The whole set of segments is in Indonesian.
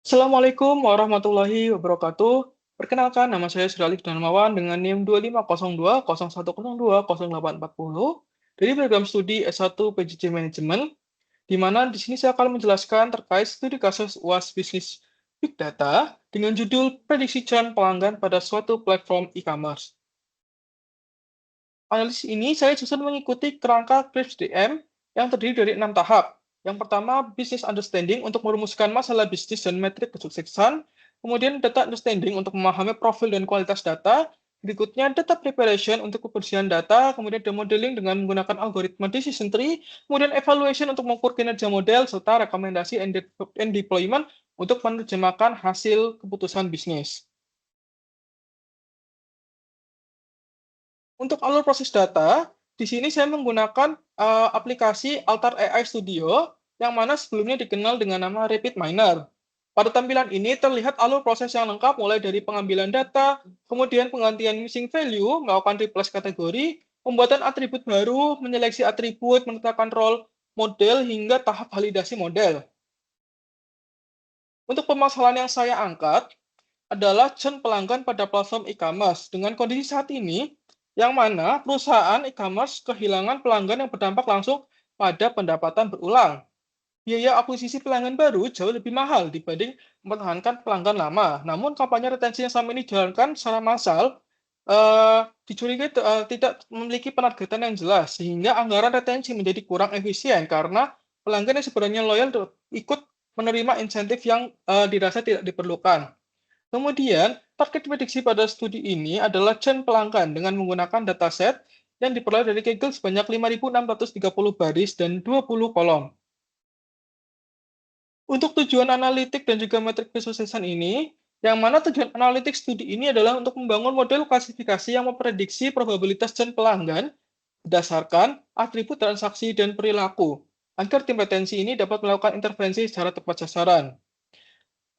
Assalamualaikum warahmatullahi wabarakatuh. Perkenalkan, nama saya Suralik Darmawan dengan NIM 250201020840 dari program studi S1 PJJ Management, di mana di sini saya akan menjelaskan terkait studi kasus UAS Bisnis Big Data dengan judul Prediksi Churn Pelanggan pada suatu platform e-commerce. Analisis ini saya susun mengikuti kerangka CRISP DM yang terdiri dari 6 tahap. Yang pertama, business understanding untuk merumuskan masalah bisnis dan metrik kesuksesan. Kemudian, data understanding untuk memahami profil dan kualitas data. Berikutnya, data preparation untuk kebersihan data. Kemudian, data modeling dengan menggunakan algoritma decision tree. Kemudian, evaluation untuk mengukur kinerja model, serta rekomendasi and deployment untuk menerjemahkan hasil keputusan bisnis. Untuk alur proses data, di sini saya menggunakan aplikasi Altar AI Studio, yang mana sebelumnya dikenal dengan nama Rapid Miner. Pada tampilan ini terlihat alur proses yang lengkap mulai dari pengambilan data, kemudian penggantian missing value, melakukan replace kategori, pembuatan atribut baru, menyeleksi atribut, menetapkan role model, hingga tahap validasi model. Untuk permasalahan yang saya angkat, adalah churn pelanggan pada platform e-commerce dengan kondisi saat ini, yang mana perusahaan e-commerce kehilangan pelanggan yang berdampak langsung pada pendapatan berulang. Biaya akuisisi pelanggan baru jauh lebih mahal dibanding mempertahankan pelanggan lama. Namun kampanye retensi yang selama ini dijalankan secara massal dicurigai tidak memiliki penargetan yang jelas, sehingga anggaran retensi menjadi kurang efisien karena pelanggan yang sebenarnya loyal ikut menerima insentif yang dirasa tidak diperlukan. Kemudian, target prediksi pada studi ini adalah churn pelanggan dengan menggunakan dataset yang diperoleh dari Kaggle sebanyak 5.630 baris dan 20 kolom. Untuk tujuan analitik dan juga metrik kesuksesan ini, yang mana tujuan analitik studi ini adalah untuk membangun model klasifikasi yang memprediksi probabilitas churn pelanggan berdasarkan atribut transaksi dan perilaku, agar tim retensi ini dapat melakukan intervensi secara tepat sasaran.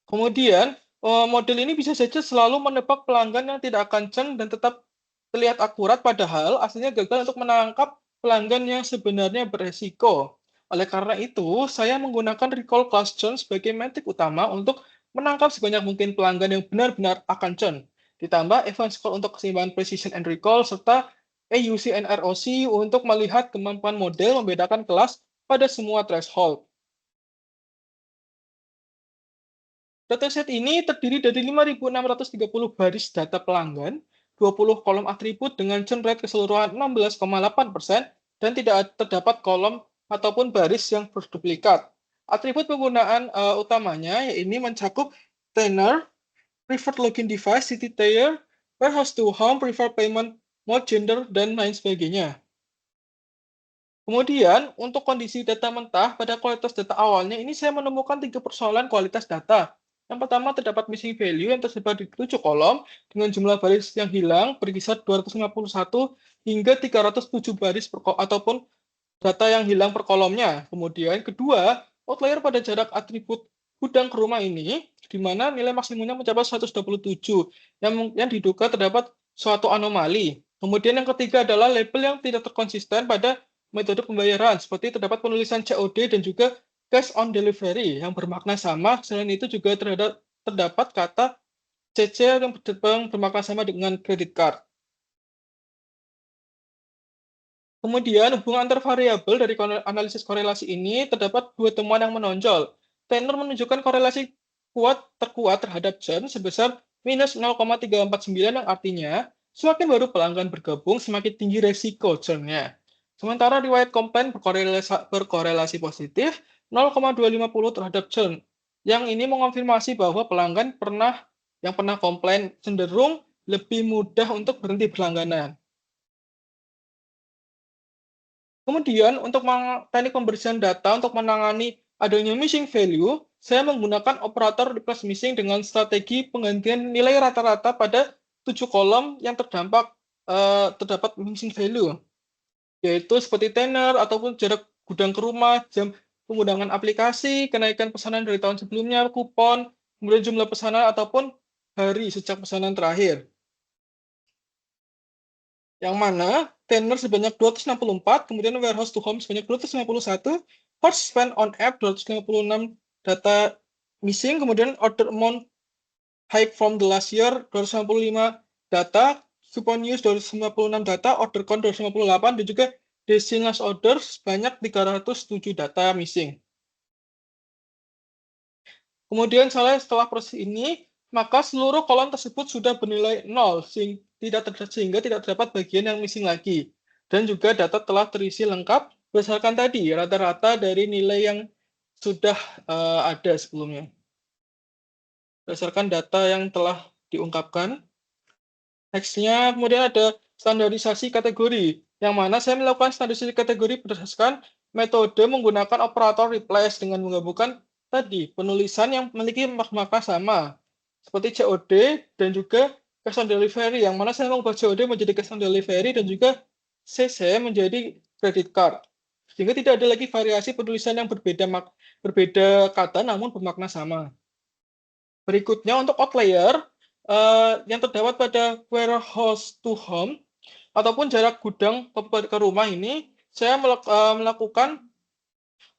Kemudian, model ini bisa saja selalu menebak pelanggan yang tidak akan churn dan tetap terlihat akurat, padahal aslinya gagal untuk menangkap pelanggan yang sebenarnya beresiko. Oleh karena itu, saya menggunakan recall class churn sebagai metrik utama untuk menangkap sebanyak mungkin pelanggan yang benar-benar akan churn. Ditambah event score untuk keseimbangan precision and recall, serta AUC and ROC untuk melihat kemampuan model membedakan kelas pada semua threshold. Dataset ini terdiri dari 5.630 baris data pelanggan, 20 kolom atribut dengan churn rate keseluruhan 16,8%, dan tidak terdapat kolom ataupun baris yang berduplikat. Atribut penggunaan utamanya ini mencakup tenor, preferred login device, city tier, warehouse to home, preferred payment mode, gender, dan lain sebagainya. Kemudian, untuk kondisi data mentah pada kualitas data awalnya, ini saya menemukan 3 persoalan kualitas data. Yang pertama, terdapat missing value yang tersebar di 7 kolom dengan jumlah baris yang hilang berkisar 251 hingga 307 baris ataupun data yang hilang per kolomnya. Kemudian, kedua, outlier pada jarak atribut gudang ke rumah ini, di mana nilai maksimumnya mencapai 127, yang diduga terdapat suatu anomali. Kemudian yang ketiga adalah label yang tidak terkonsisten pada metode pembayaran, seperti terdapat penulisan COD dan juga cash on delivery yang bermakna sama. Selain itu juga terdapat kata CC yang bermakna sama dengan credit card. Kemudian, hubungan antar variabel dari analisis korelasi ini terdapat dua temuan yang menonjol. Tenor menunjukkan korelasi terkuat terhadap churn sebesar minus 0,349, yang artinya semakin baru pelanggan bergabung, semakin tinggi resiko churn-nya. Sementara riwayat komplain berkorelasi positif 0,250 terhadap churn. Yang ini mengonfirmasi bahwa pelanggan yang pernah komplain cenderung lebih mudah untuk berhenti berlangganan. Kemudian, untuk teknik pembersihan data untuk menangani adanya missing value, saya menggunakan operator replace missing dengan strategi penggantian nilai rata-rata pada 7 kolom yang terdapat missing value, yaitu seperti tenor ataupun jarak gudang ke rumah, jam penggunaan aplikasi, kenaikan pesanan dari tahun sebelumnya, kupon, kemudian jumlah pesanan ataupun hari sejak pesanan terakhir. Yang mana tenor sebanyak 264, kemudian warehouse to home sebanyak 251, first spend on app 256 data missing, kemudian order amount high from the last year 295 data, coupon use 296 data, order count 258, dan juga destination orders sebanyak 307 data missing. Kemudian setelah proses ini, maka seluruh kolom tersebut sudah bernilai 0, sehingga tidak terdapat bagian yang missing lagi. Dan juga data telah terisi lengkap berdasarkan tadi rata-rata dari nilai yang sudah ada sebelumnya. Berdasarkan data yang telah diungkapkan. Nextnya kemudian ada standarisasi kategori, yang mana saya melakukan standarisasi kategori berdasarkan metode menggunakan operator replace dengan menggabungkan tadi penulisan yang memiliki makna sama, seperti COD dan juga cash on delivery, yang mana saya mengubah COD menjadi cash on delivery dan juga CC menjadi credit card. Sehingga tidak ada lagi variasi penulisan yang berbeda kata namun bermakna sama. Berikutnya untuk outlier, yang terdapat pada warehouse to home ataupun jarak gudang ke rumah ini, saya melakukan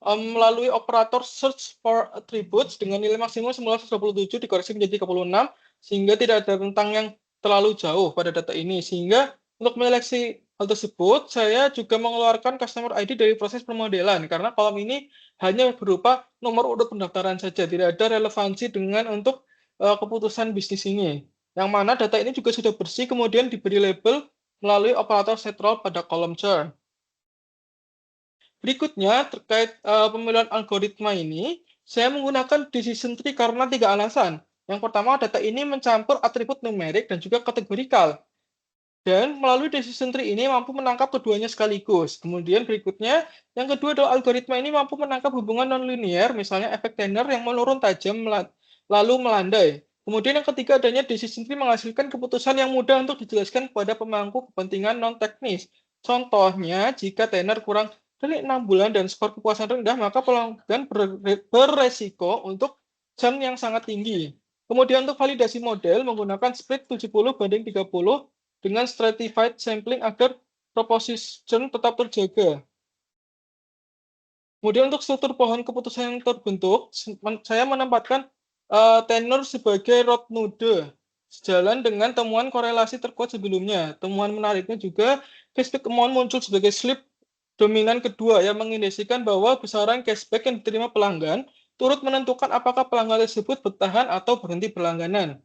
melalui operator search for attributes dengan nilai maksimum semula 127 dikoreksi menjadi 36, sehingga tidak ada rentang yang terlalu jauh pada data ini. Sehingga untuk menyeleksi hal tersebut, saya juga mengeluarkan customer ID dari proses pemodelan, karena kolom ini hanya berupa nomor urut pendaftaran saja, tidak ada relevansi dengan untuk keputusan bisnis ini. Yang mana data ini juga sudah bersih, kemudian diberi label melalui operator set role pada kolom churn. Berikutnya, terkait pemilihan algoritma ini, saya menggunakan decision tree karena 3 alasan. Yang pertama, data ini mencampur atribut numerik dan juga kategorikal. Dan melalui decision tree ini mampu menangkap keduanya sekaligus. Kemudian berikutnya, yang kedua adalah algoritma ini mampu menangkap hubungan non-linear, misalnya efek tenor yang menurun tajam lalu melandai. Kemudian yang ketiga adanya decision tree menghasilkan keputusan yang mudah untuk dijelaskan kepada pemangku kepentingan non-teknis. Contohnya, jika tenor kurang dari 6 bulan dan skor kepuasan rendah, maka pelanggan beresiko untuk churn yang sangat tinggi. Kemudian untuk validasi model menggunakan split 70/30 dengan stratified sampling agar proposition tetap terjaga. Kemudian untuk struktur pohon keputusan yang terbentuk, saya menempatkan tenor sebagai root node, sejalan dengan temuan korelasi terkuat sebelumnya. Temuan menariknya juga, cashback amount muncul sebagai slip dominan kedua yang mengindikasikan bahwa besaran cashback yang diterima pelanggan turut menentukan apakah pelanggan tersebut bertahan atau berhenti berlangganan.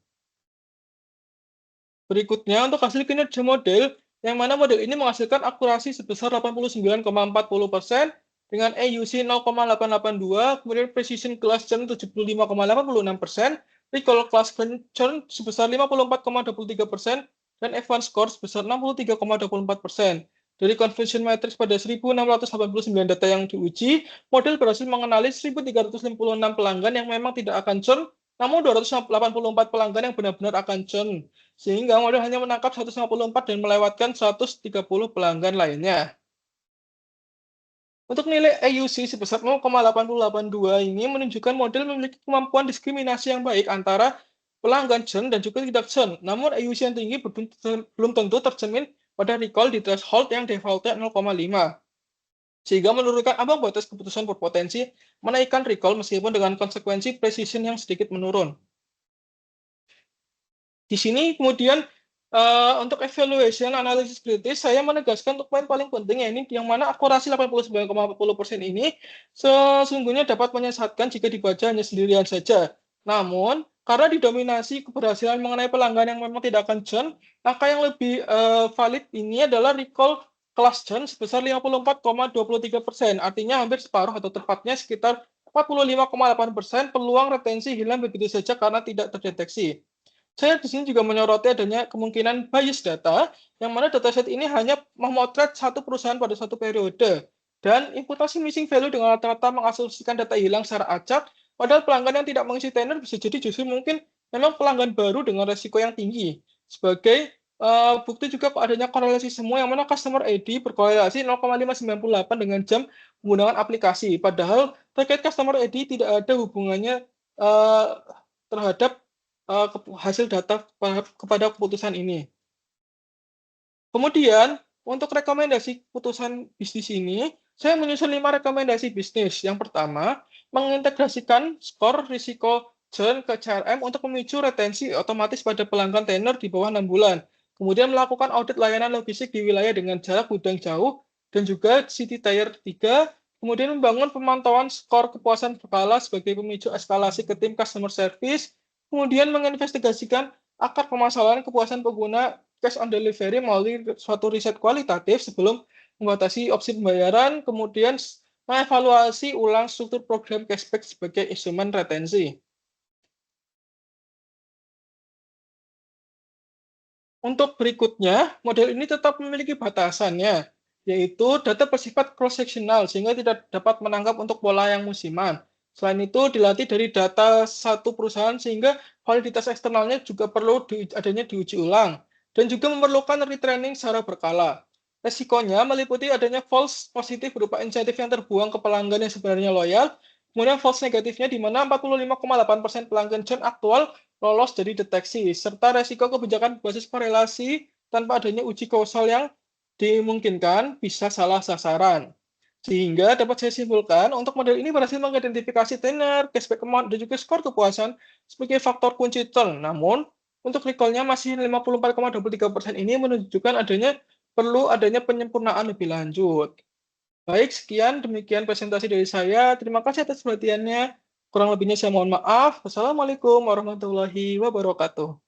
Berikutnya, untuk hasil kinerja model, yang mana model ini menghasilkan akurasi sebesar 89,40% dengan AUC 0,882, kemudian precision class churn 75,86%, recall class churn sebesar 54,23%, dan F1 score sebesar 63,24%. Dari conversion matrix pada 1.689 data yang diuji, model berhasil mengenali 1.356 pelanggan yang memang tidak akan churn, namun 284 pelanggan yang benar-benar akan churn, sehingga model hanya menangkap 154 dan melewatkan 130 pelanggan lainnya. Untuk nilai AUC sebesar 0,882 ini menunjukkan model memiliki kemampuan diskriminasi yang baik antara pelanggan churn dan juga tidak churn. Namun AUC yang tinggi belum tentu tercermin pada recall di threshold yang defaultnya 0,5. Sehingga menurunkan ambang batas keputusan berpotensi menaikkan recall meskipun dengan konsekuensi precision yang sedikit menurun. Di sini kemudian untuk evaluation analisis kritis, saya menegaskan untuk poin paling penting ini yang mana akurasi 89,40% ini sesungguhnya dapat menyesatkan jika dibaca hanya sendirian saja. Namun, karena didominasi keberhasilan mengenai pelanggan yang memang tidak akan churn, angka yang lebih valid ini adalah recall class churn sebesar 54,23%. Artinya hampir separuh atau tepatnya sekitar 45,8% peluang retensi hilang begitu saja karena tidak terdeteksi. Saya di sini juga menyoroti adanya kemungkinan bias data, yang mana dataset ini hanya memotret satu perusahaan pada satu periode. Dan imputasi missing value dengan rata-rata mengasumsikan data hilang secara acak, padahal pelanggan yang tidak mengisi tenor bisa jadi justru mungkin memang pelanggan baru dengan resiko yang tinggi. Sebagai bukti juga adanya korelasi semua, yang mana customer ID berkorelasi 0,598 dengan jam penggunaan aplikasi. Padahal terkait customer ID tidak ada hubungannya terhadap hasil data kepada keputusan ini. Kemudian, untuk rekomendasi keputusan bisnis ini, saya menyusun 5 rekomendasi bisnis. Yang pertama, mengintegrasikan skor risiko churn ke CRM untuk memicu retensi otomatis pada pelanggan tenor di bawah 6 bulan. Kemudian melakukan audit layanan logistik di wilayah dengan jarak gudang jauh dan juga City Tier 3. Kemudian membangun pemantauan skor kepuasan berkala sebagai pemicu eskalasi ke tim customer service. Kemudian menginvestigasikan akar permasalahan kepuasan pengguna cash on delivery melalui suatu riset kualitatif sebelum membatasi opsi pembayaran. Kemudian mengevaluasi ulang struktur program cashback sebagai instrumen retensi. Untuk berikutnya, model ini tetap memiliki batasannya, yaitu data bersifat cross-sectional sehingga tidak dapat menangkap untuk pola yang musiman. Selain itu, dilatih dari data satu perusahaan sehingga validitas eksternalnya juga perlu adanya diuji ulang dan juga memerlukan retraining secara berkala. Resikonya meliputi adanya false positif berupa insentif yang terbuang ke pelanggan yang sebenarnya loyal, kemudian false negatifnya di mana 45,8% pelanggan churn aktual lolos dari deteksi, serta resiko kebijakan berbasis korelasi tanpa adanya uji kausal yang dimungkinkan bisa salah sasaran. Sehingga dapat saya simpulkan, untuk model ini berhasil mengidentifikasi tenor, cashback amount, dan juga skor kepuasan sebagai faktor kunci churn. Namun, untuk recall-nya masih 54,23% ini menunjukkan perlu adanya penyempurnaan lebih lanjut. Baik, sekian demikian presentasi dari saya. Terima kasih atas perhatiannya. Kurang lebihnya saya mohon maaf. Wassalamualaikum warahmatullahi wabarakatuh.